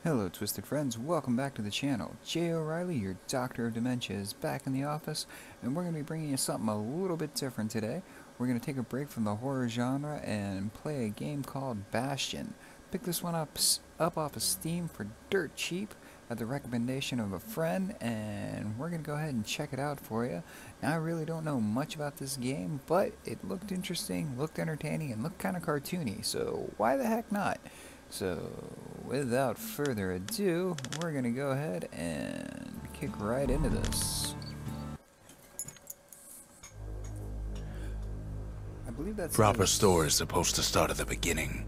Hello Twisted Friends, welcome back to the channel. Jay O'Reilly, your Doctor of Dementia, is back in the office, and we're going to be bringing you something a little bit different today. We're going to take a break from the horror genre and play a game called Bastion. Pick this one up off of Steam for dirt cheap at the recommendation of a friend, and we're going to go ahead and check it out for you. Now, I really don't know much about this game, but it looked interesting, looked entertaining, and looked kind of cartoony, so why the heck not? So, without further ado, we're going to go ahead and kick right into this. I believe that's... Proper story is supposed to start at the beginning.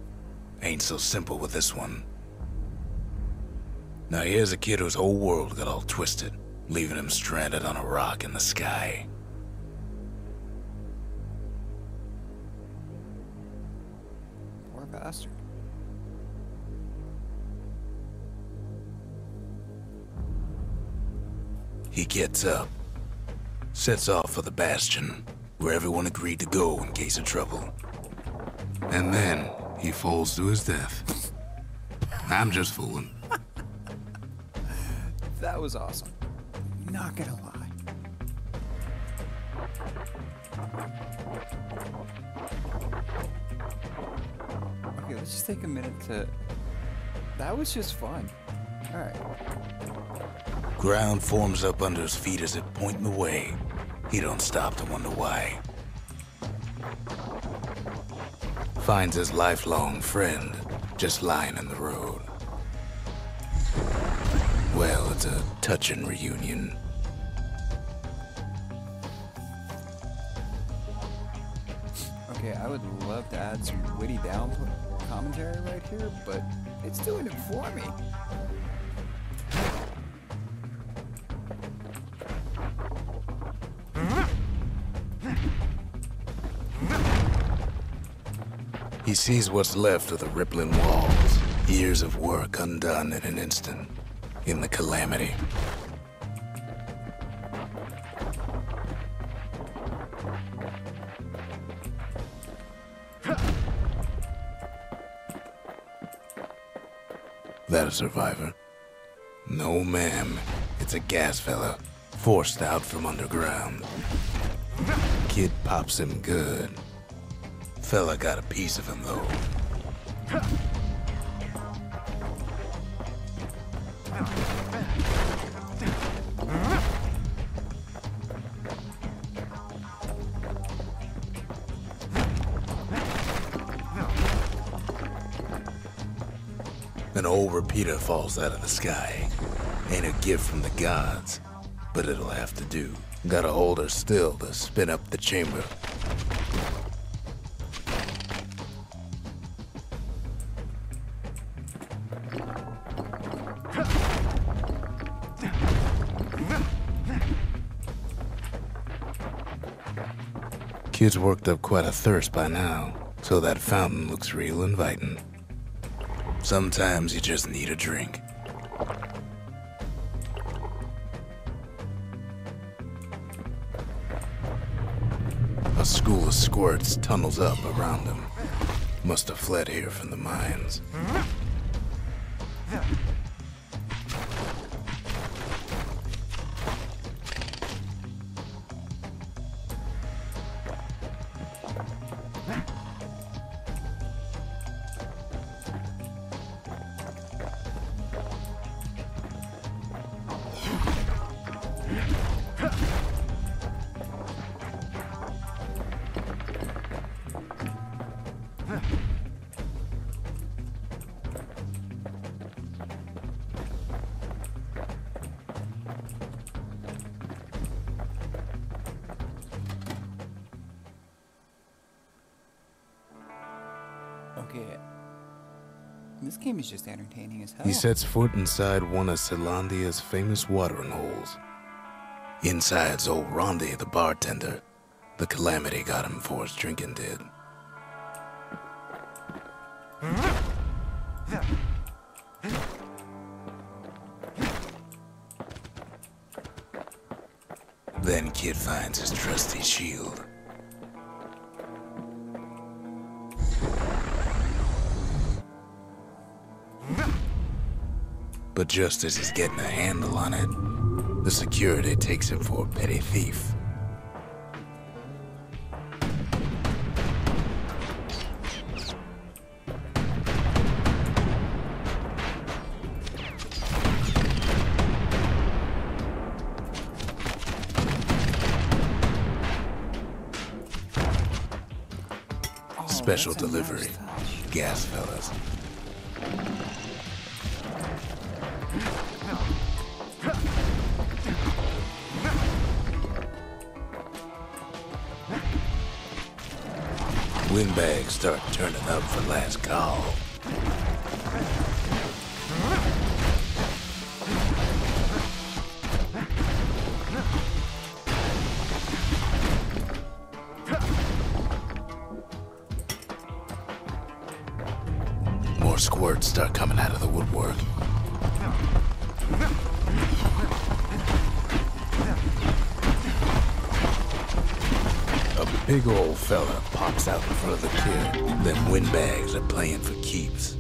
Ain't so simple with this one. Now here's a kid whose whole world got all twisted, leaving him stranded on a rock in the sky. Poor bastard. He gets up, sets off for the Bastion, where everyone agreed to go in case of trouble. And then, he falls to his death. I'm just fooling. That was awesome. Not gonna lie. Okay, let's just take a minute to... That was just fun. Alright. Ground forms up under his feet as it pointing the way. He don't stop to wonder why. Finds his lifelong friend just lying in the road. Well, it's a touching reunion. Okay, I would love to add some witty down commentary right here, but it's doing it for me. He sees what's left of the rippling walls, years of work undone in an instant, in the calamity. That a survivor? No, ma'am. It's a gas fella, forced out from underground. Kid pops him good. Fella got a piece of him, though. An old repeater falls out of the sky. Ain't a gift from the gods, but it'll have to do. Gotta hold her still to spin up the chamber. Kid's worked up quite a thirst by now, so that fountain looks real inviting. Sometimes you just need a drink. A school of squirts tunnels up around him. Must have fled here from the mines. Okay. This game is just entertaining as hell. He sets foot inside one of Zealandia's famous watering holes. Inside's old Rondi, the bartender. The calamity got him before his drinking did. Then Kid finds his trusty shield. But just as he's getting a handle on it, the security takes him for a petty thief. Special that's a nice delivery, touch. gas fellas. Windbags start turning up for last call. More squirts start coming out of the woodwork. A big old fella pops out in front of the kid. Them windbags are playing for keeps.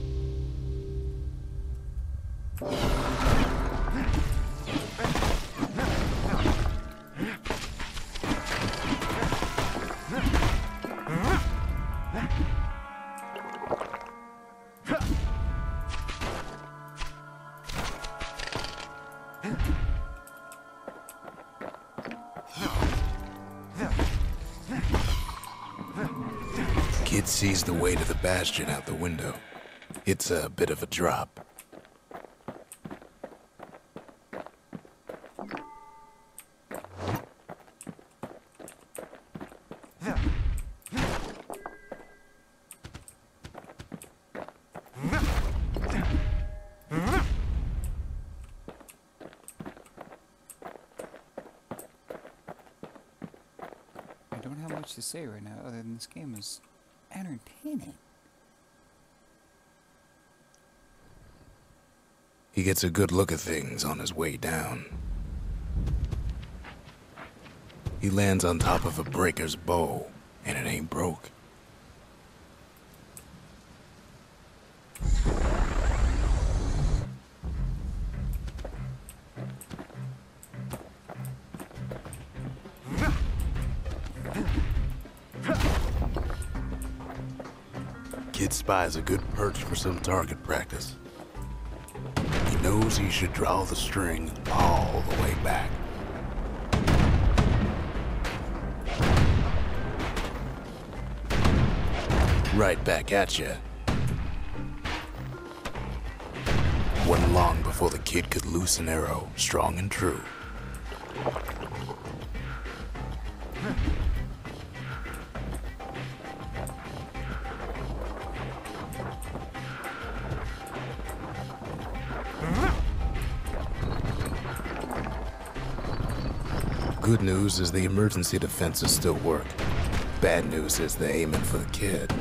Kid sees the way to the Bastion out the window. It's a bit of a drop. I don't have much to say right now other than this game is entertaining. He gets a good look at things on his way down. He lands on top of a breaker's bow, and it ain't broke. Kid spies a good perch for some target practice. He knows he should draw the string all the way back. Right back at you. Wasn't long before the kid could loose an arrow, strong and true. Good news is the emergency defenses still work. Bad news is they're aiming for the kid.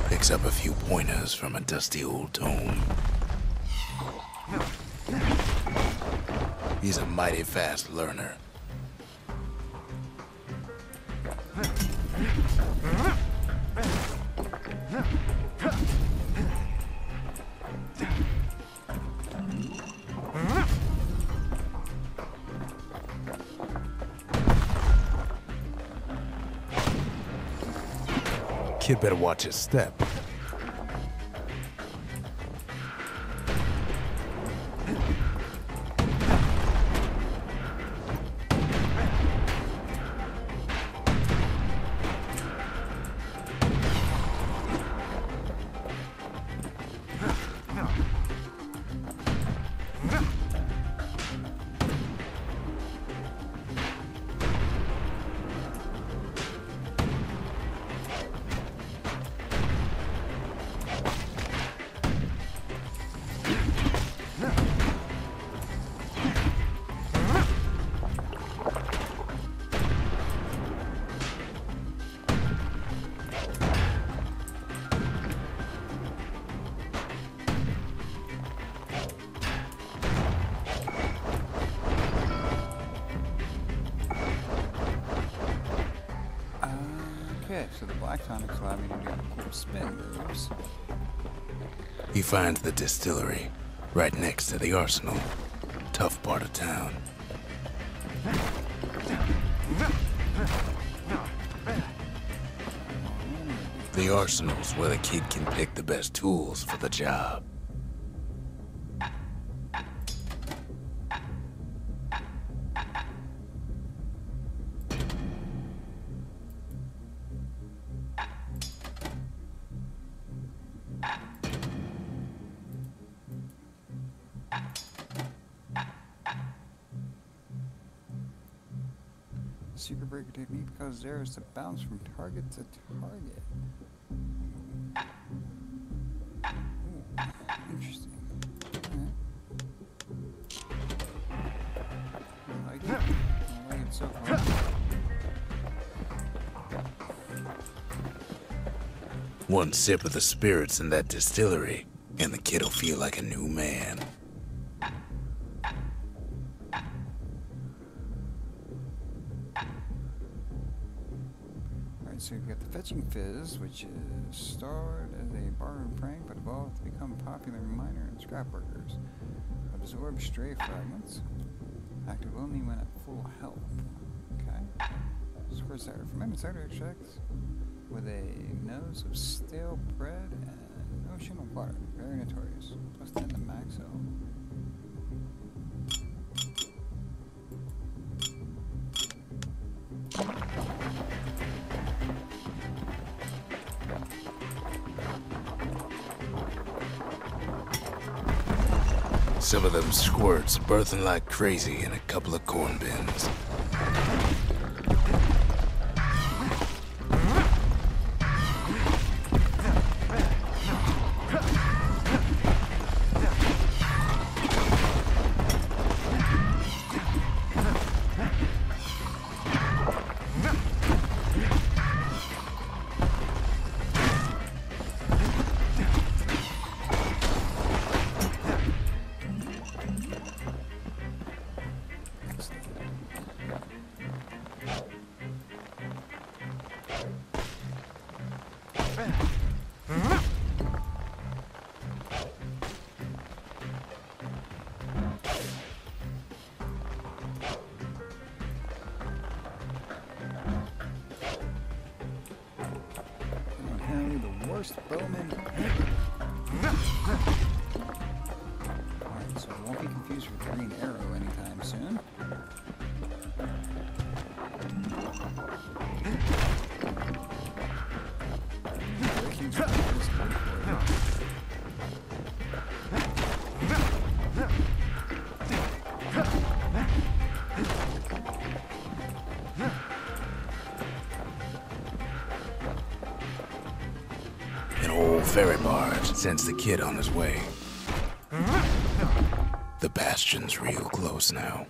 Picks up a few pointers from a dusty old tome. He's a mighty fast learner. Kid better watch his step. Okay, so the black tonics allow me to do cool spin moves. He finds the distillery right next to the arsenal. Tough part of town. The arsenal's where the kid can pick the best tools for the job. Secret breaker technique because there is to bounce from target to target. Ooh, interesting. I like it. I like it so far. One sip of the spirits in that distillery, and the kid'll feel like a new man. So you've got the fetching fizz, which is starred as a borrowed prank but evolved to become popular miner and scrap workers. Absorb stray fragments. Active only when at full health. Okay. Squirt cider. Fermented cider extracts with a nose of stale bread and ocean of water. Very notorious. Plus 10 to max health. Some of them squirts birthing like crazy in a couple of corn bins. Apparently the worst bowman ever. Alright, so I won't be confused with green arrow anytime soon. An old ferry barge sends the kid on his way. The Bastion's real close now.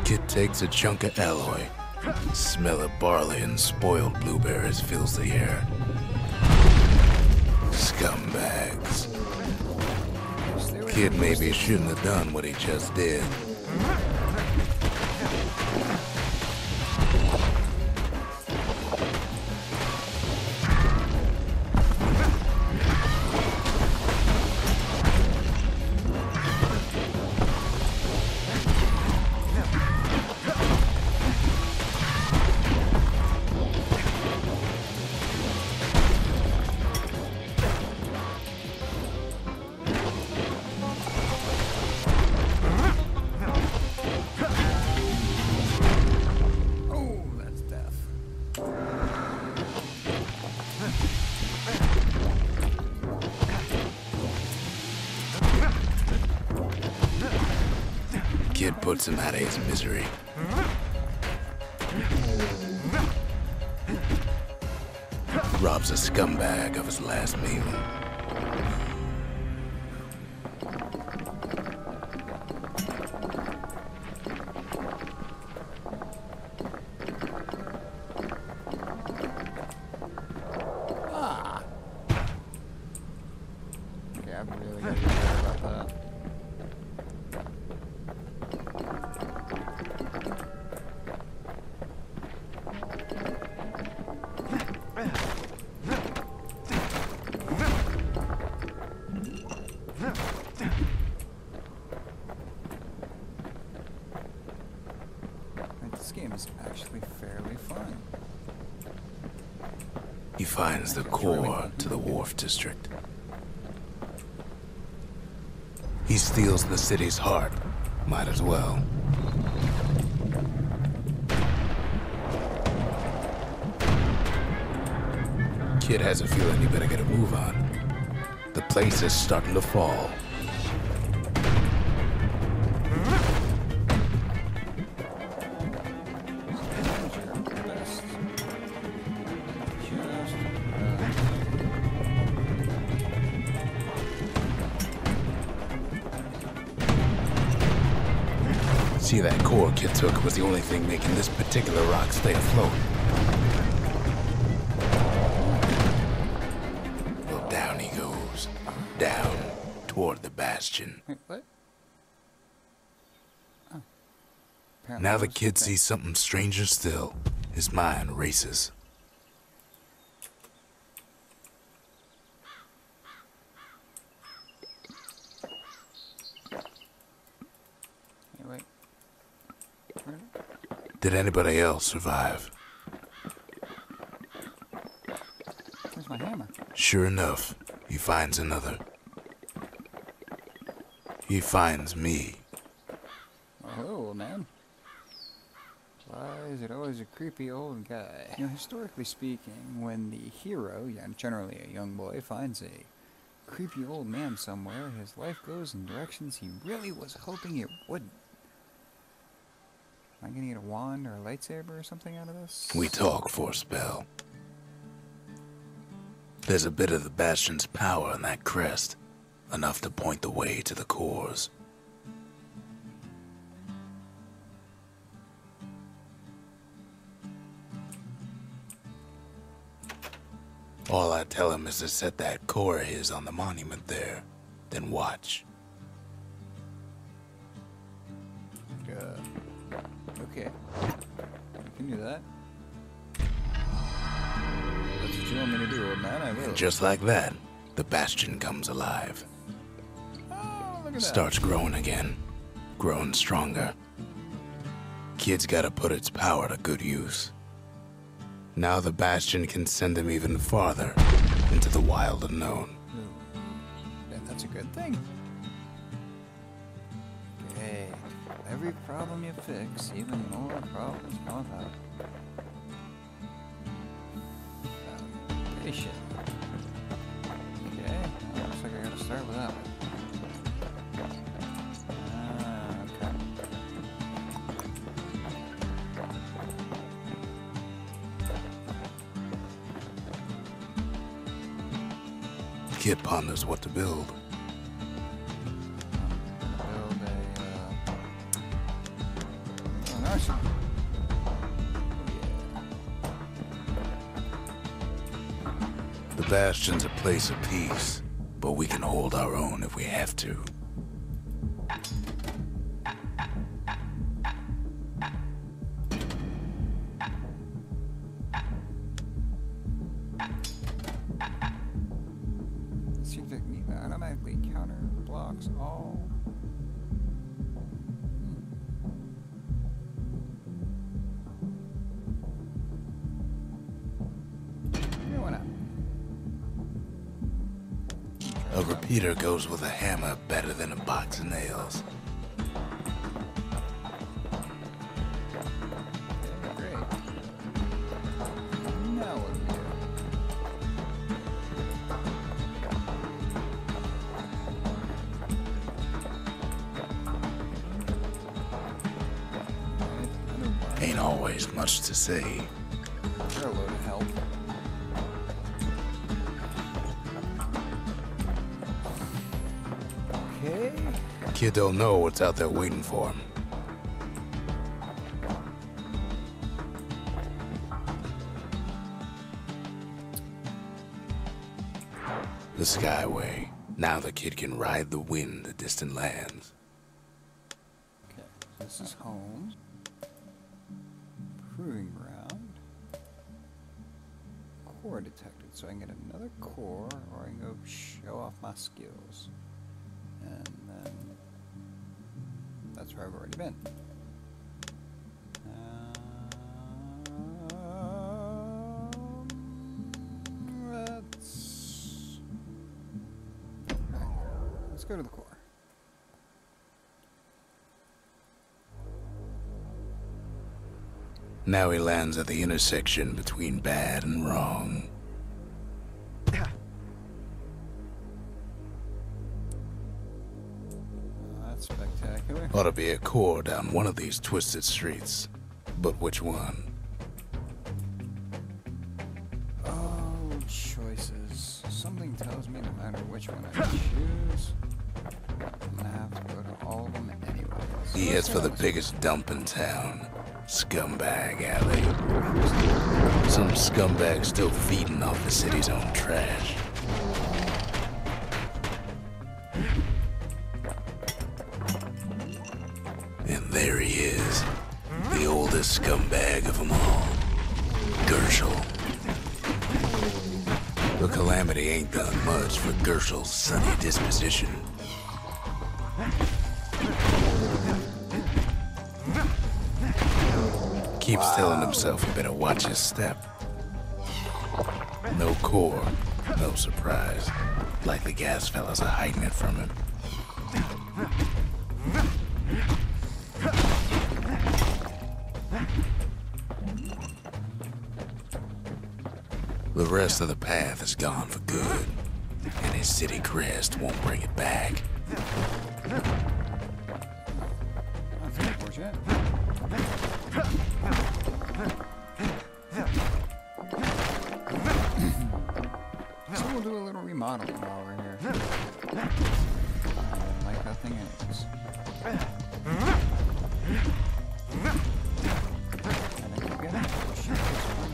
Kid takes a chunk of alloy. Smell of barley and spoiled blueberries fills the air. Scumbags. Kid maybe shouldn't have done what he just did. Kid puts him out of his misery. Robs a scumbag of his last meal. Okay, I'm really gonna be worried about that. This game is actually fairly fun. He finds the core to the Wharf District. He steals the city's heart. Might as well. Kid has a feeling he better get a move on. The place is starting to fall. See, that core Kid took was the only thing making this particular rock stay afloat. Well, down he goes. Down toward the Bastion. Wait, what? Oh. Now the Kid sees something stranger still. His mind races. Hey, wait. Did anybody else survive? Where's my hammer? Sure enough, he finds another. He finds me. Oh, hello, old man. Why is it always a creepy old guy? You know, historically speaking, when the hero, generally a young boy, finds a creepy old man somewhere, his life goes in directions he really was hoping it wouldn't. Am I gonna get a wand or a lightsaber or something out of this? We talk for a spell. There's a bit of the Bastion's power in that crest, enough to point the way to the cores. All I tell him is to set that core of his on the monument there, then watch. Okay. I can do that. That's what you want me to do, old man. I will. And just like that, the Bastion comes alive. Oh, look at that. Starts growing again, growing stronger. Kid's gotta put its power to good use. Now the Bastion can send him even farther into the wild unknown. Ooh. Yeah, that's a good thing. Okay. Every problem you fix, even more problems come about. Foundation. Okay. Well, looks like I gotta start with that one. Okay. Kid ponders what to build. arsenal. The Bastion's a place of peace, but we can hold our own if we have to. This technique automatically counter blocks all. A repeater goes with a hammer better than a box of nails. Great. Now what do we do? Ain't always much to say. They're a load of help. Okay. Kid don't know what's out there waiting for him. The Skyway. Now the kid can ride the wind to distant lands. Okay, so this is home. Proving ground. Core detected, so I can get another core, or I can go show off my skills. And then that's where I've already been. Let's go to the core. Now he lands at the intersection between bad and wrong. That's spectacular. Ought to be a core down one of these twisted streets. But which one? Oh, choices. Something tells me no matter which one I choose, I'm gonna have to go to all of them anyways. He heads for the biggest dump in town. Scumbag Alley. Some scumbag still feeding off the city's own trash. And there he is. The oldest scumbag of them all. Gershel. The calamity ain't done much for Gershel's sunny disposition. Keeps telling himself he better watch his step. No core, no surprise. Like the gas fellas are hiding it from him. The rest of the path is gone for good, and his city crest won't bring it back. That's unfortunate. So we'll do a little remodeling while we're here. I don't like that thing anyways. And then you get it. Shoot this one.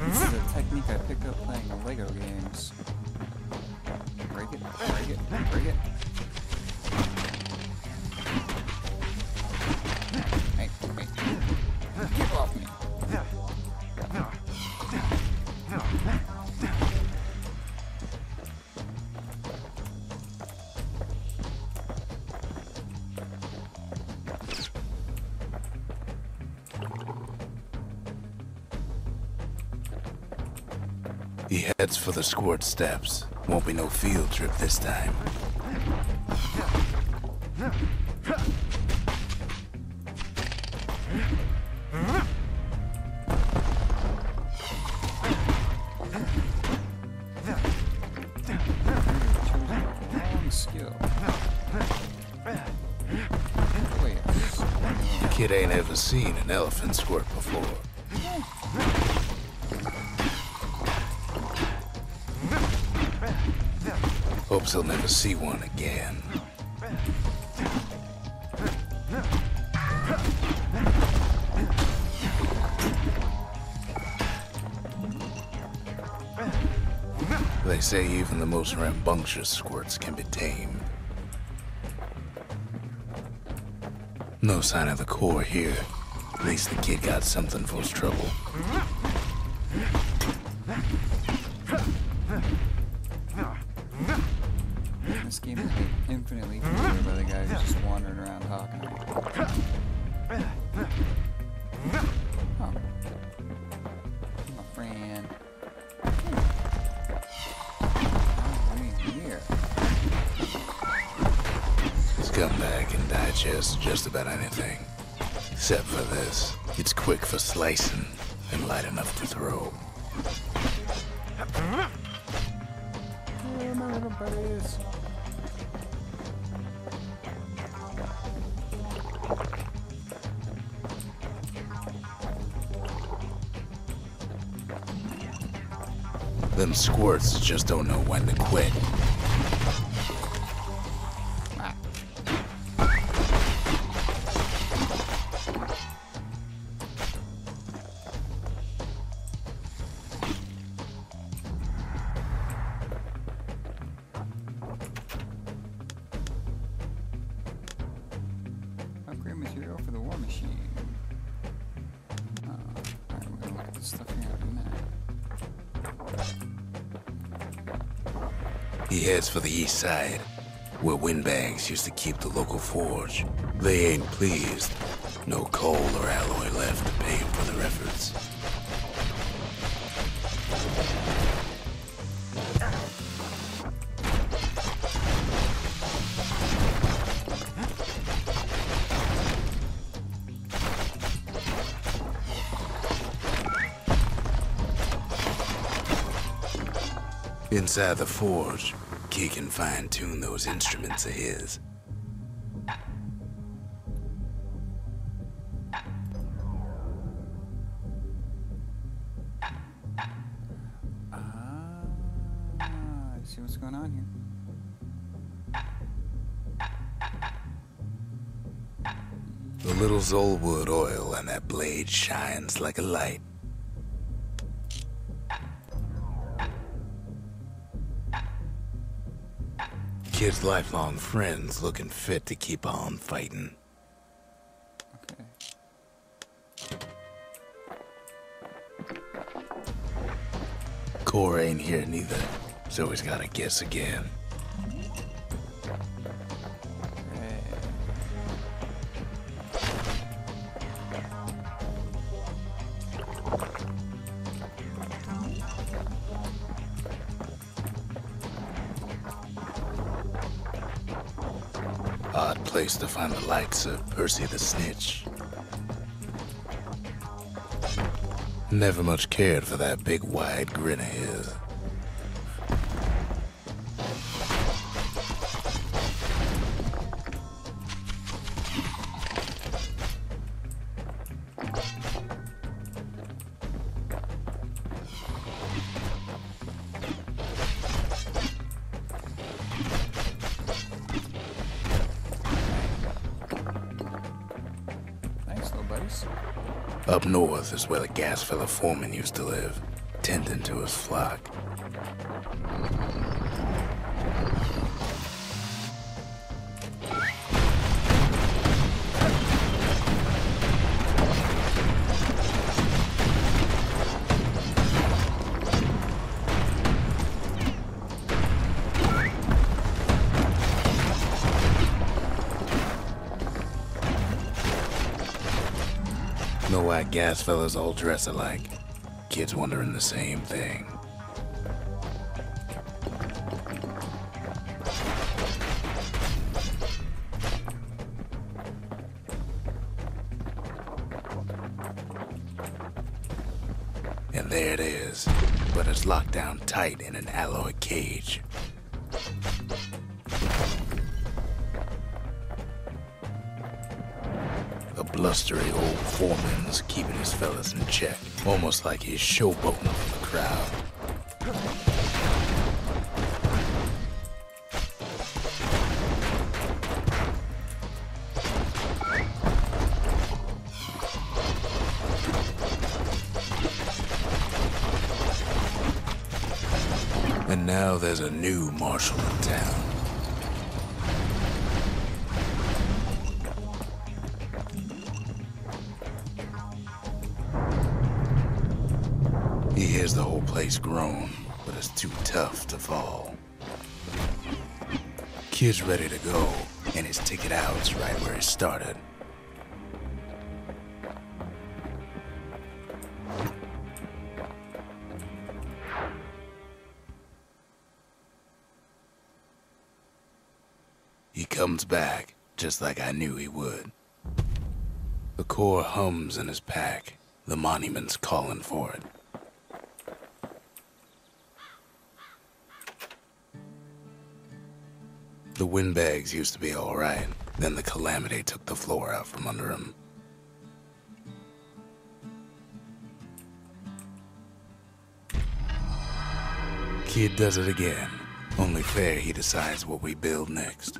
This is a technique I picked up playing Lego games. Break it, break it, break it. Hey, wait. Get off me. He heads for the squirt steps. Won't be no field trip this time. Long skill. Wait. Kid ain't ever seen an elephant squirt before. Hopes he'll never see one again. They say even the most rambunctious squirts can be tamed. No sign of the core here. At least the kid got something for his trouble. This game is made infinitely cooler by the guy who's just wandering around talking. Oh. My friend. Here. Scumbag can digest just about anything. Except for this. It's quick for slicing and light enough to throw. Hey, my little buddies. Them squirts just don't know when to quit. Upgrade material for the war machine. Alright, we're gonna look at this stuff here in a minute. He heads for the east side, where windbags used to keep the local forge. They ain't pleased. No coal or alloy left to pay for their efforts. Inside the forge, Key can fine-tune those instruments of his. See what's going on here. The little Zolwood oil on that blade shines like a light. Kid's lifelong friends looking fit to keep on fighting. Okay. Core ain't here neither, so he's gotta guess again. Odd place to find the likes of Percy the Snitch. Never much cared for that big wide grin of his. Up north is where the gas fella foreman used to live, tending to his flock. Know why gas fellas all dress alike? Kids wondering the same thing. And there it is, but it's locked down tight in an alloy cage. The blustery old foreman's keeping his fellas in check, almost like he's showboating for the crowd. And now there's a new marshal in town. He hears the whole place groan, but it's too tough to fall. Kid's ready to go, and his ticket out's right where he started. He comes back, just like I knew he would. The core hums in his pack. The monument's calling for it. The windbags used to be all right. Then the calamity took the floor out from under him. Kid does it again. Only fair he decides what we build next.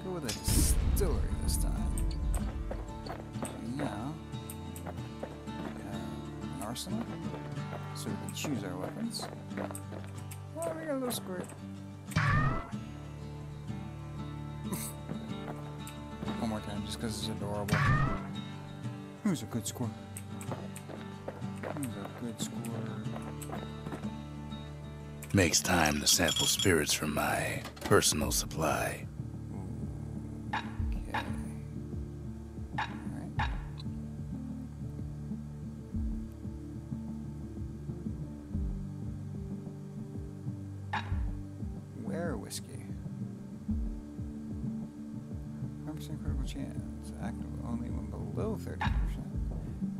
Go with a distillery this time. Now, an arsenal, so we can choose our weapons. Oh, we got a little squirt. One more time, just because it's adorable. Who's a good squirt? Who's a good squirt? Makes time to sample spirits from my personal supply. Okay. Alright. Where whiskey? 100% critical chance. Active only when below 30%.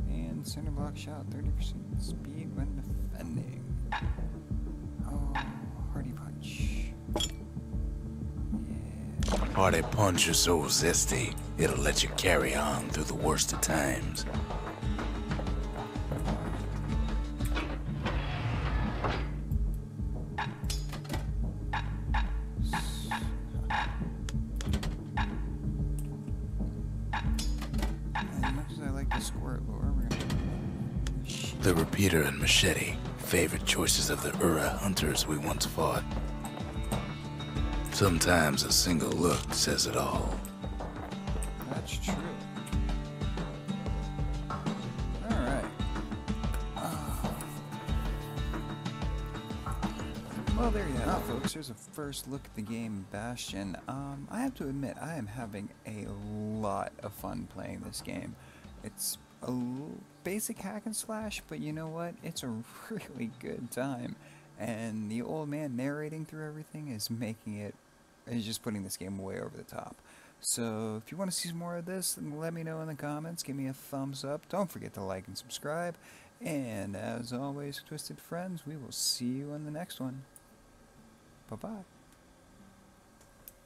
And center block shot 30% speed when defending. Oh, hardy punch. Yeah. Hardy punch is so zesty, it'll let you carry on through the worst of times. As much as I like the squirt lure, we're gonna... The repeater and machete, favorite choices of the Ura hunters we once fought. Sometimes a single look says it all. That's true. Alright. Well, there you have it, folks. Here's a first look at the game Bastion. I have to admit, I am having a lot of fun playing this game. It's a basic hack and slash, but you know what? It's a really good time. And the old man narrating through everything is just putting this game way over the top. So if you want to see some more of this, then let me know in the comments. Give me a thumbs up. Don't forget to like and subscribe. And as always, Twisted Friends, we will see you in the next one. Bye-bye.